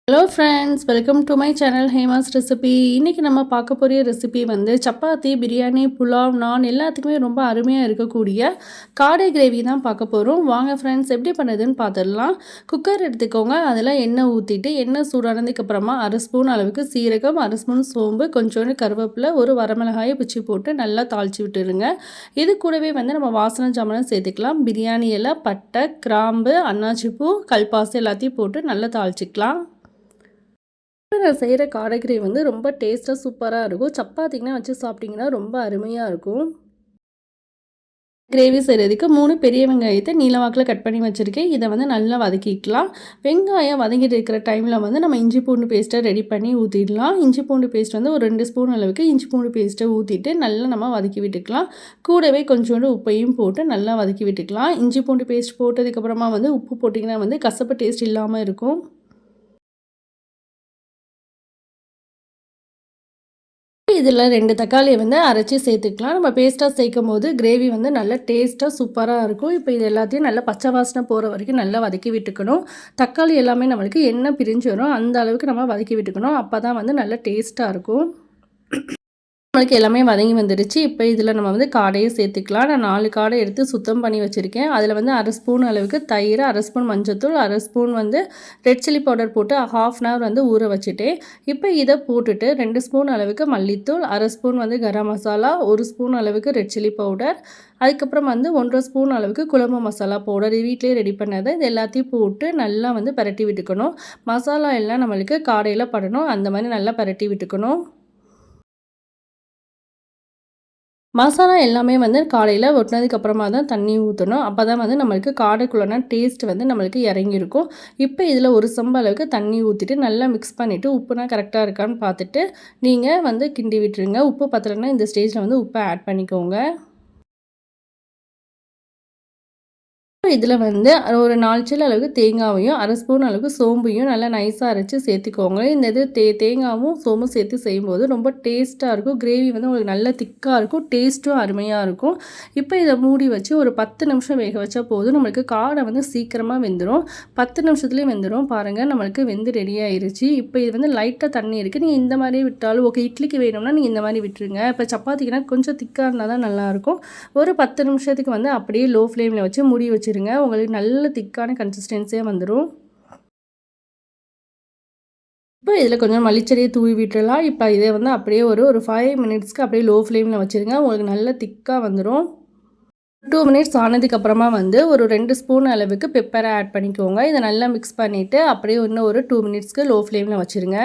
Hello friends, welcome to my channel Hema's recipe. இன்றைக்கி நம்ம பார்க்க போகிற ரெசிபி வந்து சப்பாத்தி, பிரியாணி, புலாவ், நான் எல்லாத்துக்குமே ரொம்ப அருமையாக இருக்கக்கூடிய காடை கிரேவி தான் பார்க்க போகிறோம். வாங்க ஃப்ரெண்ட்ஸ், எப்படி பண்ணுறதுன்னு பார்த்துடலாம். குக்கர் எடுத்துக்கோங்க. அதில் எண்ணெய் ஊற்றிட்டு எண்ணெய் சூடானதுக்கப்புறமா அரை ஸ்பூன் அளவுக்கு சீரகம், அரை ஸ்பூன் சோம்பு, கொஞ்சோண்டு கருவேப்பிலை, ஒரு வரமிளகாயை பிச்சு போட்டு நல்லா தாளித்து விட்டுருங்க. இது கூடவே வந்து நம்ம வாசனை ஜாமான் சேர்த்துக்கலாம். பிரியாணி இலை, பட்டை, கிராம்பு, அன்னாச்சிப்பூ, கல்பாசி எல்லாத்தையும் போட்டு நல்லா தாளிச்சிக்கலாம். நான் செய்கிற காடை கிரேவி வந்து ரொம்ப டேஸ்ட்டாக சூப்பராக இருக்கும். சப்பாத்திங்கன்னா வச்சு சாப்பிட்டிங்கன்னா ரொம்ப அருமையாக இருக்கும். கிரேவி செய்கிறதுக்கு 3 பெரிய வெங்காயத்தை நீளவாக்கில் கட் பண்ணி வச்சுருக்கேன். இதை வந்து நல்லா வதக்கிக்கலாம். வெங்காயம் வதங்கிட்டு இருக்கிற டைமில் வந்து நம்ம இஞ்சி பூண்டு பேஸ்ட்டை ரெடி பண்ணி ஊற்றிடலாம். இஞ்சி பூண்டு பேஸ்ட் வந்து ஒரு 2 ஸ்பூன் அளவுக்கு இஞ்சி பூண்டு பேஸ்ட்டை ஊற்றிட்டு நல்லா நம்ம வதக்கி விட்டுக்கலாம். கூடவே கொஞ்சோண்டு உப்பையும் போட்டு நல்லா வதக்கி விட்டுக்கலாம். இஞ்சி பூண்டு பேஸ்ட் போட்டதுக்கப்புறமா வந்து உப்பு போட்டிங்கன்னா வந்து கசப்பு டேஸ்ட் இல்லாமல் இருக்கும். இதில் 2 தக்காளியை வந்து அரைச்சி சேர்த்துக்கலாம். நம்ம பேஸ்ட்டாக சேர்க்கும் போது கிரேவி வந்து நல்லா டேஸ்ட்டாக சூப்பராக இருக்கும். இப்போ இது எல்லாத்தையும் நல்லா பச்சை வாசனை போகிற வரைக்கும் நல்லா வதக்கி விட்டுக்கணும். தக்காளி எல்லாமே நம்மளுக்கு எண்ணெய் பிரிஞ்சு வரும், அந்த அளவுக்கு நம்ம வதக்கி விட்டுக்கணும். அப்போ தான் வந்து நல்லா டேஸ்ட்டாக இருக்கும். நம்மளுக்கு எல்லாமே வதங்கி வந்துடுச்சு. இப்போ இதில் நம்ம வந்து காடையை சேர்த்துக்கலாம். நான் 4 காடை எடுத்து சுத்தம் பண்ணி வச்சுருக்கேன். அதில் வந்து அரை ஸ்பூன் அளவுக்கு தயிர், அரை ஸ்பூன் மஞ்சத்தூள், அரை ஸ்பூன் வந்து ரெட் சில்லி பவுடர் போட்டு 1/2 அன் ஹவர் வந்து ஊற வச்சுட்டேன். இப்போ இதை போட்டுட்டு 2 ஸ்பூன் அளவுக்கு மல்லித்தூள், அரை ஸ்பூன் வந்து கரம் மசாலா, 1 ஸ்பூன் அளவுக்கு ரெட் சில்லி பவுடர், அதுக்கப்புறம் வந்து 1.5 ஸ்பூன் அளவுக்கு குழம்பு மசாலா பவுடர், இது வீட்டிலே ரெடி பண்ணது. இது எல்லாத்தையும் போட்டு நல்லா வந்து பரட்டி விட்டுக்கணும். மசாலா எல்லாம் நம்மளுக்கு காடையில் படணும், அந்த மாதிரி நல்லா பரட்டி விட்டுக்கணும். மசாலா எல்லாமே வந்து காலையில் ஒட்டினதுக்கப்புறமா தான் தண்ணி ஊற்றணும். அப்போ தான் வந்து நம்மளுக்கு காடைக்குள்ளனா டேஸ்ட் வந்து நம்மளுக்கு இறங்கியிருக்கும். இப்போ இதில் ஒரு செம்பு அளவுக்கு தண்ணி ஊற்றிட்டு நல்லா மிக்ஸ் பண்ணிவிட்டு உப்புனா கரெக்டாக இருக்கான்னு பார்த்துட்டு நீங்கள் வந்து கிண்டி விட்டுருங்க. உப்பு பத்தலைன்னா இந்த ஸ்டேஜில் வந்து உப்பை ஆட் பண்ணிக்கோங்க. இதில் வந்து ஒரு 4 சில்லு அளவுக்கு தேங்காவையும், அரை ஸ்பூன் அளவுக்கு சோம்பையும் நல்லா நைஸாக அரைச்சி சேர்த்துக்கோங்க. இந்த இது தேங்காவும் சோம்பும் சேர்த்து செய்யும்போது ரொம்ப டேஸ்ட்டாக இருக்கும். கிரேவி வந்து உங்களுக்கு நல்ல திக்காக இருக்கும், டேஸ்ட்டும் அருமையாக இருக்கும். இப்போ இதை மூடி வச்சு ஒரு 10 நிமிஷம் வேக வச்சா போதும். நம்மளுக்கு காடை வந்து சீக்கிரமாக வெந்துடும். 10 நிமிஷத்துலேயே வெந்துடும். பாருங்கள், நம்மளுக்கு வெந்து ரெடி ஆயிருச்சு. இப்போ இது வந்து லைட்டாக தண்ணி இருக்குது. நீங்கள் இந்த மாதிரி விட்டாலும் ஓகே. இட்லிக்கு வேணும்னா நீங்கள் இந்த மாதிரி விட்டுருங்க. இப்போ சப்பாத்திக்குனா கொஞ்சம் திக்காக இருந்தால் தான் நல்லாயிருக்கும். ஒரு 10 நிமிஷத்துக்கு வந்து அப்படியே லோ ஃப்ளேமில் வச்சு மூடி வச்சுருங்க. உங்களுக்கு நல்ல திக்கான கன்சிஸ்டன்சியாக வந்துடும். இப்போ இதில் கொஞ்சம் மல்லிச்செடியை தூவி விட்டுறலாம். இப்போ இதை வந்து அப்படியே ஒரு 5 மினிட்ஸ்க்கு அப்படியே லோ ஃப்ளேமில் வச்சுருங்க. உங்களுக்கு நல்ல திக்காக வந்துடும். 2 மினிட்ஸ் ஆனதுக்கப்புறமா வந்து ஒரு 2 ஸ்பூன் அளவுக்கு பெப்பரை ஆட் பண்ணிக்கோங்க. இதை நல்லா மிக்ஸ் பண்ணிவிட்டு அப்படியே இன்னும் ஒரு 2 மினிட்ஸ்க்கு லோ ஃப்ளேமில் வச்சுருங்க.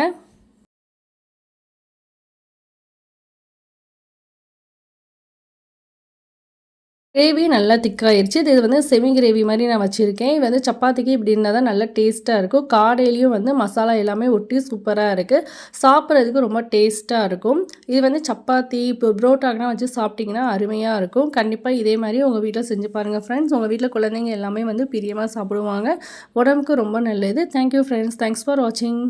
கிரேவி நல்லா திக்காயிருச்சு. இது வந்து செமி கிரேவி மாதிரி நான் வச்சுருக்கேன். இது வந்து சப்பாத்திக்கு இப்படி இருந்தால் தான் நல்லா டேஸ்ட்டாக இருக்கும். காடையிலையும் வந்து மசாலா எல்லாமே ஒட்டி சூப்பராக இருக்குது. சாப்பிட்றதுக்கு ரொம்ப டேஸ்ட்டாக இருக்கும். இது வந்து சப்பாத்தி இப்போ புரோட்டாக்கெலாம் வச்சு சாப்பிட்டிங்கன்னா அருமையாக இருக்கும். கண்டிப்பாக இதே மாதிரி உங்கள் வீட்டில் செஞ்சு பாருங்கள் ஃப்ரெண்ட்ஸ். உங்கள் வீட்டில் குழந்தைங்க எல்லாமே வந்து பிரியமாக சாப்பிடுவாங்க. உடம்புக்கு ரொம்ப நல்லது. Thank you friends. தேங்க்ஸ் ஃபார் வாட்சிங்.